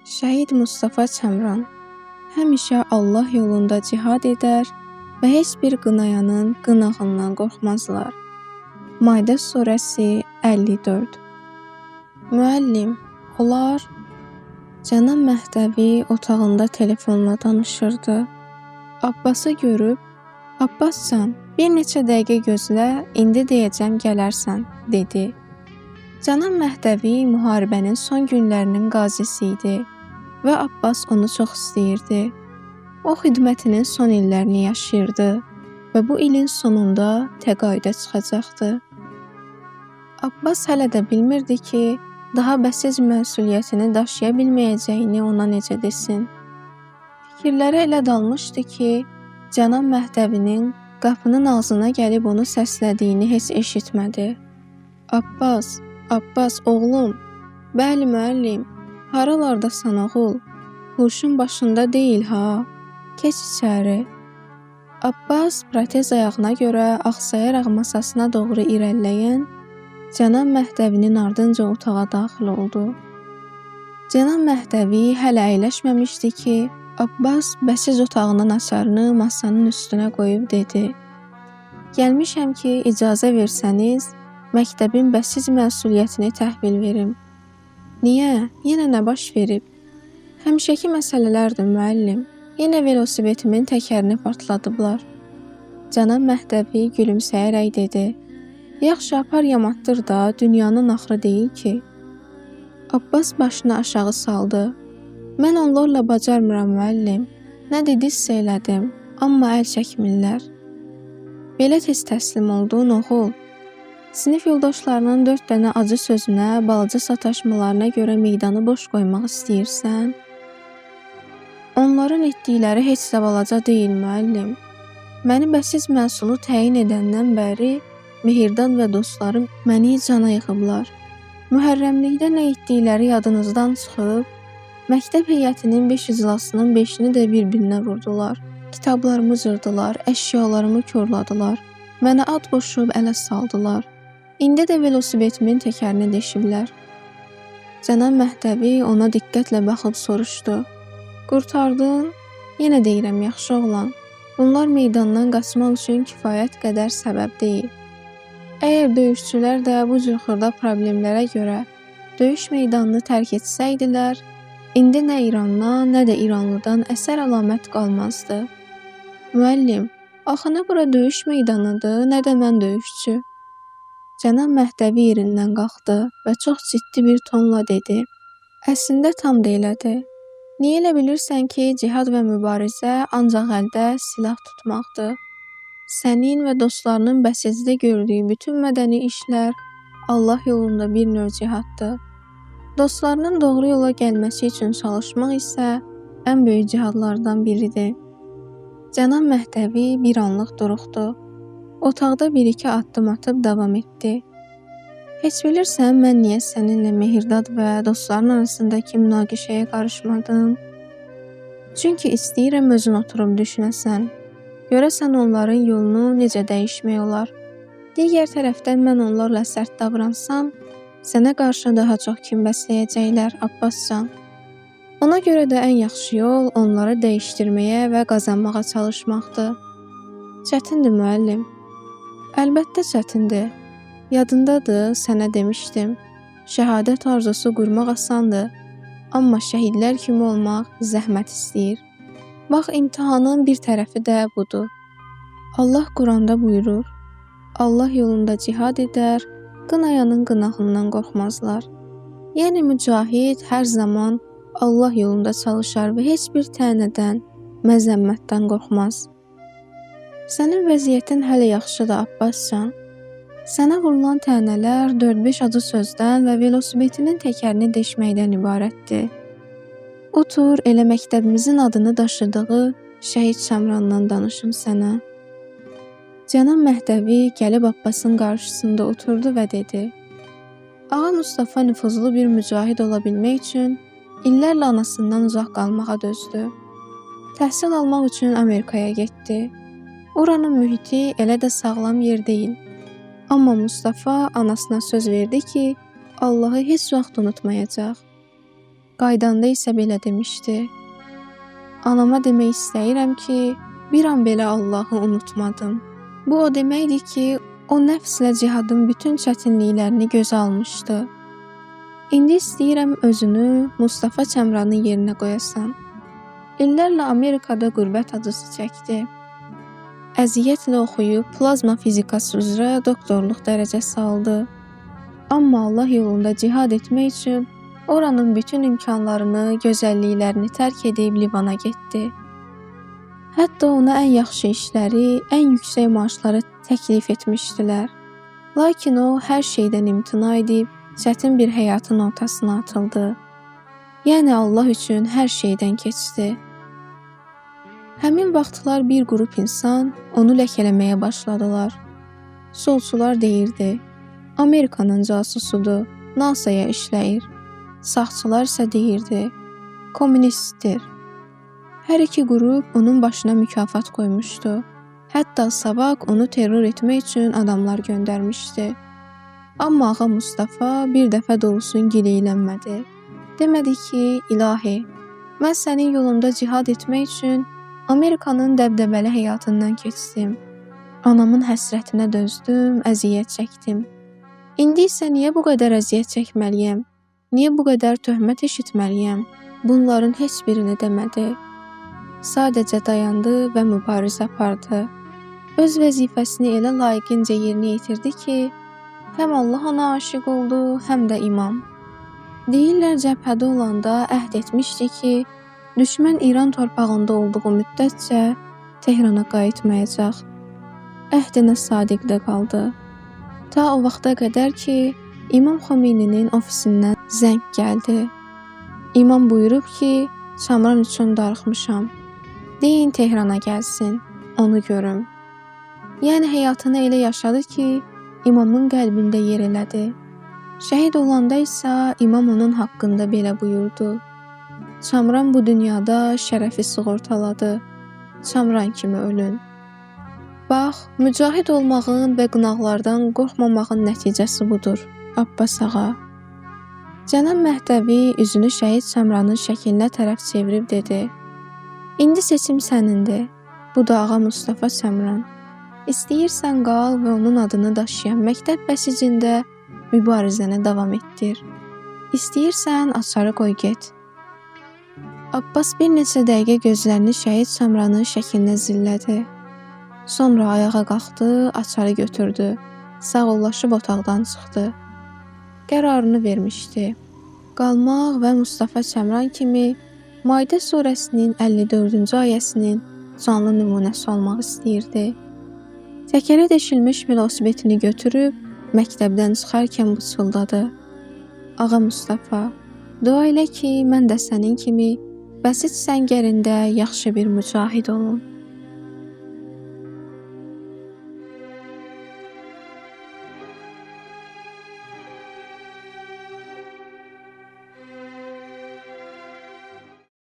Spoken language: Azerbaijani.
Şəhid Mustafa Çəmran həmişə Allah yolunda cihad edər və heç bir qınayanın qınağından qorxmazlar. Maide surəsi 54. Müəllim, olar? Cənab Məhdəvi otağında telefonla danışırdı. Abbası görüb, Abbascan, bir neçə dəqiqə gözlə, indi deyəcəm gələrsən, dedi. Cənab Məhdəvi müharibənin son günlərinin qazisi idi və Abbas onu çox istəyirdi. O xidmətinin son illərini yaşayırdı və bu ilin sonunda təqaüdə çıxacaqdı. Abbas hələ də bilmirdi ki, daha bəsiz məsuliyyətini daşıya bilməyəcəyini ona necə desin. Fikirləri elə dalmışdı ki, Cənab Məhdəvinin qapının ağzına gəlib onu səslədiyini heç eşitmədi. Abbas, Abbas, oğlum. Bəli, müəllim. Haralardasan, oğul? Huşun başında deyil, ha? Keç içəri. Abbas protez ayağına görə axsayaraq masasına doğru irəliləyən Cənab Məhdəvinin ardınca otağa daxil oldu. Cənab Məhdəvi hələ əyləşməmişdi ki, Abbas bəsiz otağının açarını masanın üstünə qoyub dedi. Gəlmişəm ki, icazə versəniz, məktəbin bəsiz məsuliyyətini təhvil verim. Niyə? Yenə nə baş verib? Həmişəki məsələlərdir, müəllim. Yenə velosipedimin təkərini partladıblar. Cənab Məhdəvi gülümsəyərək dedi. Yaxşı, apar yamatdır da, dünyanın axırı deyil ki. Abbas başını aşağı saldı. Mən onlarla bacarmıram, müəllim. Nə dedinizsə elədim, amma əl çəkmirlər. Belə tez təslim oldun, oğul. Sinif yoldaşlarının 4 dənə acı sözünə, balaca sataşmalarına görə meydanı boş qoymaq istəyirsən? Onların etdikləri heç də balaca deyil, müəllim. Məni bəsiz məhsulu təyin edəndən bəri Mehirdan və dostlarım məni cana yığıblar. Mühərrəmlikdə nə etdikləri yadınızdan çıxıb, məktəb heyətinin 5 iclasının 5-ni də bir-birinə vurdular. Kitablarımı cırdılar, əşyalarımı korladılar. Mənə ad qoşub ələ saldılar. İndi də velosipedimin təkərini deşiblər. Cənab Məhdəvi ona diqqətlə baxıb soruşdu. Qurtardın? Yenə deyirəm, yaxşı oğlan. Bunlar meydandan qaçmaq üçün kifayət qədər səbəb deyil. Əgər döyüşçülər də bu cür xırda problemlərə görə döyüş meydanını tərk etsəydilər, indi nə İrandan, nə də İranlıdan əsər əlamət qalmazdı. Müəllim, axı nə bura döyüş meydanıdır, nə də mən döyüşçü. Cənab Məhdəvi yerindən qalxdı və çox ciddi bir tonla dedi. Əslində tam da elədi. Niyə elə bilirsən ki, cihad və mübarizə ancaq əldə silah tutmaqdır? Sənin və dostlarının bəsizdə gördüyü bütün mədəni işlər Allah yolunda bir növ cihaddır. Dostlarının doğru yola gəlməsi üçün çalışmaq isə ən böyük cihadlardan biridir. Cənab Məhdəvi bir anlıq duruxdu. Otaqda bir-iki addım atıb davam etdi. Heç bilirsən, mən niyə səninlə Mehirdad və dostların arasındakı münaqişəyə qarışmadım? Çünki istəyirəm özün oturub düşünəsən. Görəsən onların yolunu necə dəyişmək olar? Digər tərəfdən mən onlarla sərt davransam, sənə qarşı daha çox kin bəsləyəcəklər, Abbascan. Ona görə də ən yaxşı yol onları dəyişdirməyə və qazanmağa çalışmaqdır. Çətindir, müəllim. Əlbəttə çətindir. Yadındadır, sənə demişdim. Şəhadət arzusu qurmaq asandır, amma şəhidlər kimi olmaq zəhmət istəyir. Bax, imtahanın bir tərəfi də budur. Allah Quranda buyurur, Allah yolunda cihad edər, qınayanın qınağından qorxmazlar. Yəni mücahid hər zaman Allah yolunda çalışar və heç bir tənədən, məzəmmətdən qorxmaz. Sənin vəziyyətin hələ yaxşıdır, Abbascan. Sənə vurulan tənələr 4-5 acı sözdən və velosipedinin təkərini deşməkdən ibarətdir. Otur, elə məktəbimizin adını daşıdığı Şəhid Çəmrandan danışım sənə. Cənab Məhdəvi gəlib Abbasın qarşısında oturdu və dedi. Ağa Mustafa nüfuzlu bir mücahid ola bilmək üçün illərlə anasından uzaq qalmağa dözdü. Təhsil almaq üçün Amerikaya getdi. Oranın mühiti elə də sağlam yer deyil. Amma Mustafa anasına söz verdi ki, Allahı heç vaxt unutmayacaq. Qaydanda isə belə demişdi: "Anama demək istəyirəm ki, bir an belə Allahı unutmadım." Bu o deməkdir ki, o nəfslə cihadın bütün çətinliklərini gözə almışdı. İndi istəyirəm özünü Mustafa Çəmranın yerinə qoyasan. İllərlə Amerikada qürbət acısı çəkdi. Əziyyətlə oxuyub plazma fizikası üzrə doktorluq dərəcəsi aldı. Amma Allah yolunda cihad etmək üçün oranın bütün imkanlarını, gözəlliklərini tərk edib Livana getdi. Hətta ona ən yaxşı işləri, ən yüksək maaşları təklif etmişdilər. Lakin o hər şeydən imtina edib çətin bir həyatın ortasına atıldı. Yəni Allah üçün hər şeydən keçdi. Həmin vaxtlar bir qrup insan onu ləkələməyə başladılar. Solçular deyirdi: Amerikanın casusudur, NASA-ya işləyir. Sağçılar isə deyirdi: kommunistdir. Hər iki qrup onun başına mükafat qoymuşdu. Hətta Savak onu terror etmək üçün adamlar göndərmişdi. Amma Ağa Mustafa bir dəfə də olsun gileylənmədi. Demədi ki, ilahi, mən sənin yolunda cihad etmək üçün Amerikanın dəbdəbəli həyatından keçdim. Anamın həsrətinə dözdüm, əziyyət çəkdim. İndi isə niyə bu qədər əziyyət çəkməliyəm? Niyə bu qədər töhmət eşitməliyəm? Bunların heç birini demədi. Sadəcə dayandı və mübarizə apardı. Öz vəzifəsini elə layiqincə yerinə yetirdi ki, həm Allah ona aşiq oldu, həm də imam. Deyirlər cəbhədə olanda əhd etmişdi ki, düşmən İran torpağında olduğu müddətcə Tehrana qayıtmayacaq. Əhdinə sadiq də qaldı. Ta o vaxta qədər ki, İmam Xomeyninin ofisindən zəng gəldi. İmam buyurub ki, Çamran üçün darıxmışam. Deyin Tehrana gəlsin, onu görüm. Yəni həyatını elə yaşadı ki, İmamın qəlbində yer elədi. Şəhid olanda isə İmam onun haqqında belə buyurdu: Çamran bu dünyada şərəfi sığortaladı. Çamran kimi ölün. Bax, mücahid olmağın və qınaqlardan qorxmamağın nəticəsi budur, Abbas ağa. Cənab Məhdəvi üzünü şəhid Çamranın şəklinə tərəf çevirib dedi: İndi seçim sənindir. Bu da Ağa Mustafa Çamran. İstəyirsən qal və onun adını daşıyan məktəb bəsicində mübarizəni davam etdir. İstəyirsən açarı qoy get. Abbas bir neçə dəqiqə gözlərini şəhid Çamranın şəklinə zillədi. Sonra ayağa qalxdı, açarı götürdü. Sağollaşıb otaqdan çıxdı. Qərarını vermişdi. Qalmaq və Mustafa Çəmran kimi Maidə surəsinin 54-cü ayəsinin canlı nümunəsi olmaq istəyirdi. Təkərə deşilmiş velosipedini götürüb məktəbdən çıxarkən pıçıldadı: Ağa Mustafa, dua elə ki, mən də sənin kimi bəsit səngərində yaxşı bir mücahid olum.